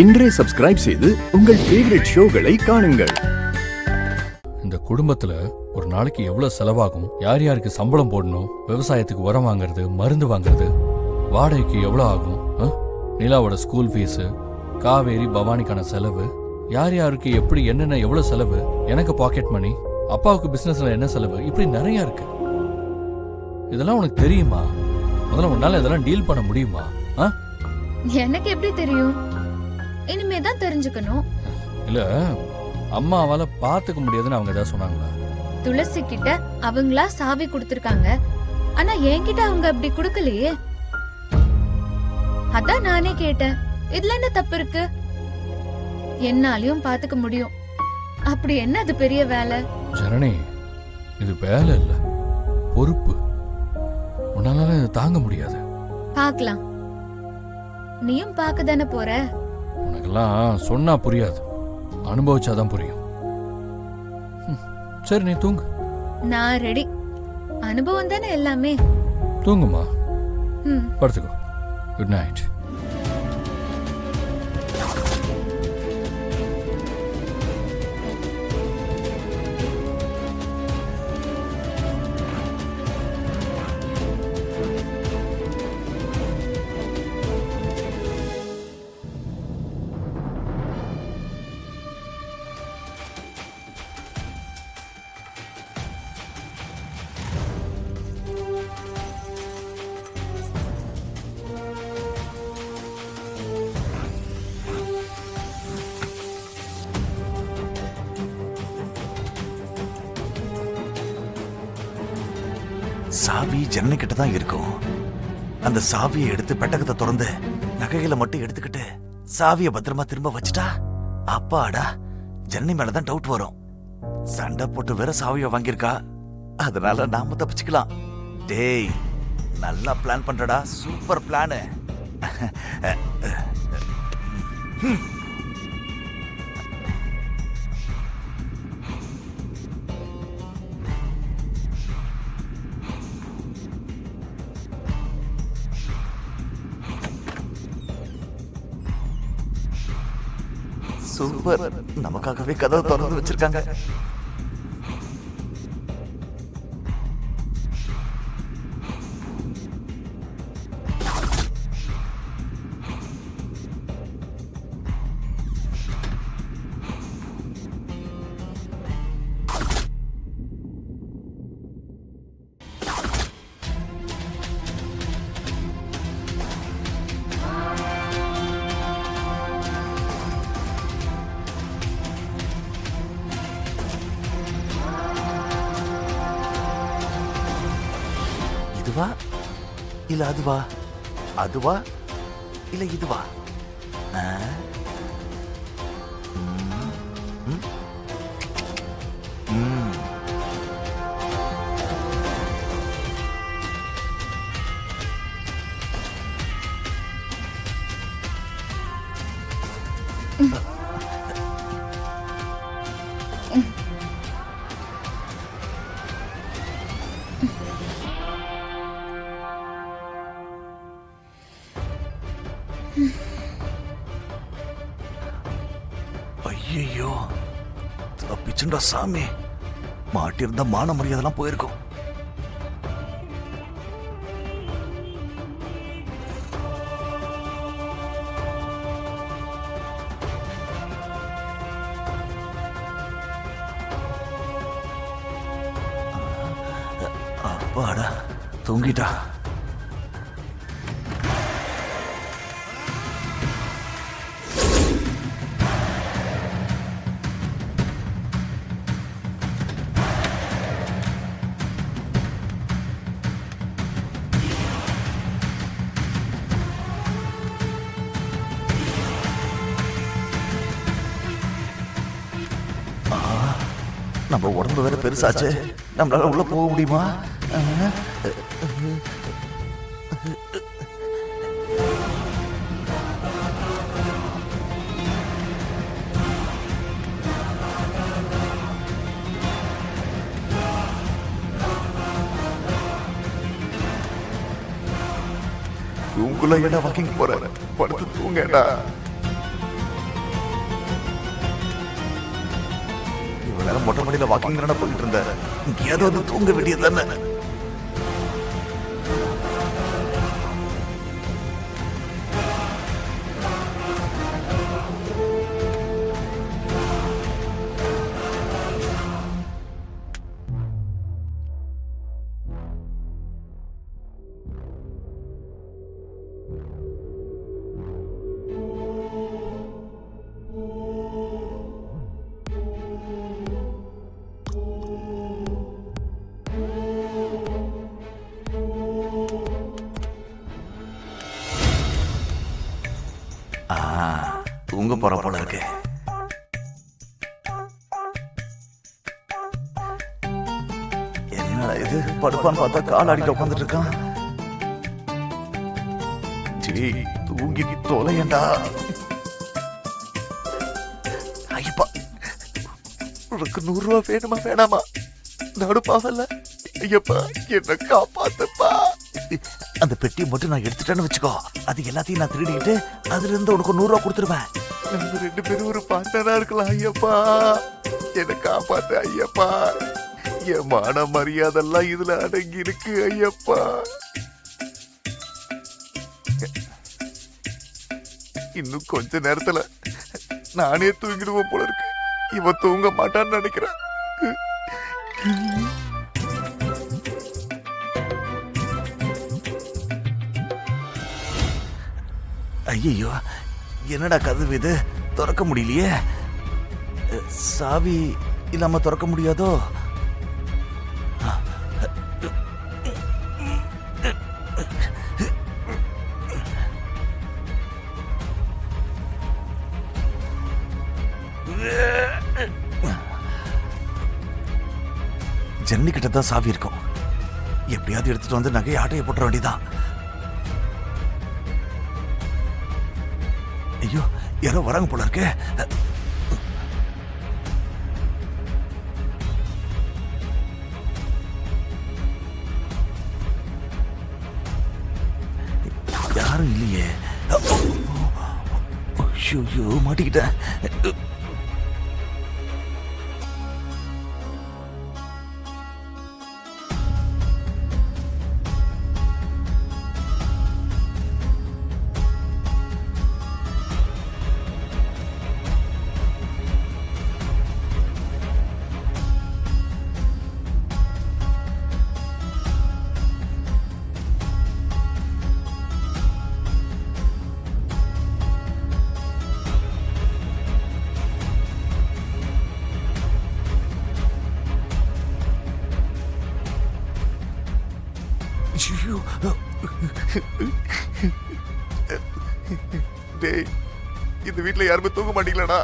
இன்றே சப்ஸ்கிரைப் செய்து உங்கள் ஃபேவரட் ஷோகளை காணுங்கள். இந்த குடும்பத்துல ஒரு நாளைக்கு எவ்வளவு செலவாகும், யார் யாருக்கு சம்பளம் போடணும், விவசாயத்துக்கு உரம் வாங்குறது, மருந்து வாங்குறது, வாடகைக்கு எவ்வளவு ஆகும், நிலாவோட ஸ்கூல் ஃபீஸு, காவேரி பவானிக்கான செலவு, யார் யாருக்கு எப்படி என்னென்ன எவ்வளவு செலவு, எனக்கு பாக்கெட் மணி, அப்பாவுக்கு பிசினஸ்ல என்ன செலவு, இப்படி நிறைய இருக்கு. இதெல்லாம் உனக்கு தெரியுமா? முதல்ல உன்னால இதெல்லாம் டீல் பண்ண முடியுமா? எனக்கு எப்படி தெரியும்? இனிமேதான் தெரிஞ்சுக்கணும். இல்ல அம்மாவால பாத்துக்க முடியாதுன்னு அவங்க ஏதாவது சொன்னாங்களா? துளசி கிட்ட அவங்களா சாவி கொடுத்திருக்காங்க, ஆனா என்கிட்ட அவங்க அப்படி கொடுக்கலையே. அதான் நானே கேட்டேன், இதுல என்ன தப்பு இருக்கு? என்னாலையும் பாத்துக்க முடியும், அப்படி என்ன அது பெரிய வேலை? ஜனனி, இது வேலை இல்ல, பொறுப்பு. உன்னால இதை தாங்க முடியாது. பாக்கலாம், நீயும் பாக்க தானே போற. உனக்கெல்லாம் சொன்னா புரியாது, அனுபவிச்சாதான் புரியும். சரி, நீ தூங்கு. நான் ரெடி. அனுபவம் தானே எல்லாமே. தூங்குமா, படுத்துக்கோ. Good night. சாவி ஜன்னல் கிட்ட தான் இருக்கும். அந்த சாவியை எடுத்து பெட்டகத்தை திறந்து நகைகளை மட்டும் எடுத்துக்கிட்டு சாவியை பத்திரமா திரும்ப வச்சுட்டா, அப்பாடா, ஜன்னி மேலதான் டவுட் வரும். சண்டை போட்டு வேற சாவியை வாங்கியிருக்கா, அதனால நாம தப்பிச்சுக்கலாம். டேய், நல்லா பிளான் பண்றடா, சூப்பர் பிளானு. சூப்பர், நமக்காகவே கதவை திறந்து வச்சிருக்காங்க. இதுவா இல்ல அதுவா? அதுவா இல்ல இதுவா? ஐயோ, தப்பிச்சுண்டா சாமி. மாட்டிருந்தா மான மரியாதைலாம் போயிருக்கும். அப்பாடா, தூங்கிட்டா. நம்ம உடம்பு வேற பெருசாச்சு, நம்மளால உள்ள போக முடியுமா? உங்களை என்ன வாக்கிங் போற, படுத்து தூங்கடா. இவ்வளவு நேரம் மொட்டை மாடியில வாக்கிங் தானே போயிட்டு இருந்தேன். இங்கேயாவது வந்து தூங்க வேண்டியது தானே. தூங்க போற போல இருக்கு. என்னடா இது, படுப்பான்னு பார்த்தா கால் ஆடிட்டு உட்காந்துட்டு இருக்கான். தூங்கி தொலையண்டா. ஐயப்பா, உனக்கு 100 ரூபா வேணுமா வேணாமா? நடுப்பாவல்ல. ஐயப்பா, என்ன காப்பாத்துப்பா. அந்த பெட்டி மட்டும் நான் எடுத்துட்டேன்னு வச்சுக்கோ, அது எல்லாத்தையும் நான் திருடிக்கிட்டு அதுல இருந்து உனக்கு 100 ரூபா கொடுத்துருவேன். நம்ம 2 பேரும் ஒரு பார்ட்னரா இருக்கலாம். ஐயப்பா, என்ன காப்பாத்து ஐயப்பா. என் மான மரியாதெல்லாம் இதுல அடங்கி இருக்கு. ஐயப்பா, இன்னும் கொஞ்ச நேரத்துல நானே தூங்கிடுவோம் போல இருக்கு. இவன் தூங்க மாட்டான்னு நினைக்கிறேன். ஐயோ, என்னடா கதவு இது, திறக்க முடியலையே. சாவி இல்லாம திறக்க முடியாதோ? ஜன்னி கிட்ட தான் சாவி இருக்கும். எப்படியாவது எடுத்துட்டு வந்து நகையை ஆட்டையை போட்டுற வேண்டியதான். ஐயோ, யாரோ வராங்க போல இருக்கு. யாரும் இல்லையே. ஐயோ, மாட்டிக்கிட்டேன். டேய், இந்த வீட்டுல யாருமே தூங்க மாட்டீங்களாடா?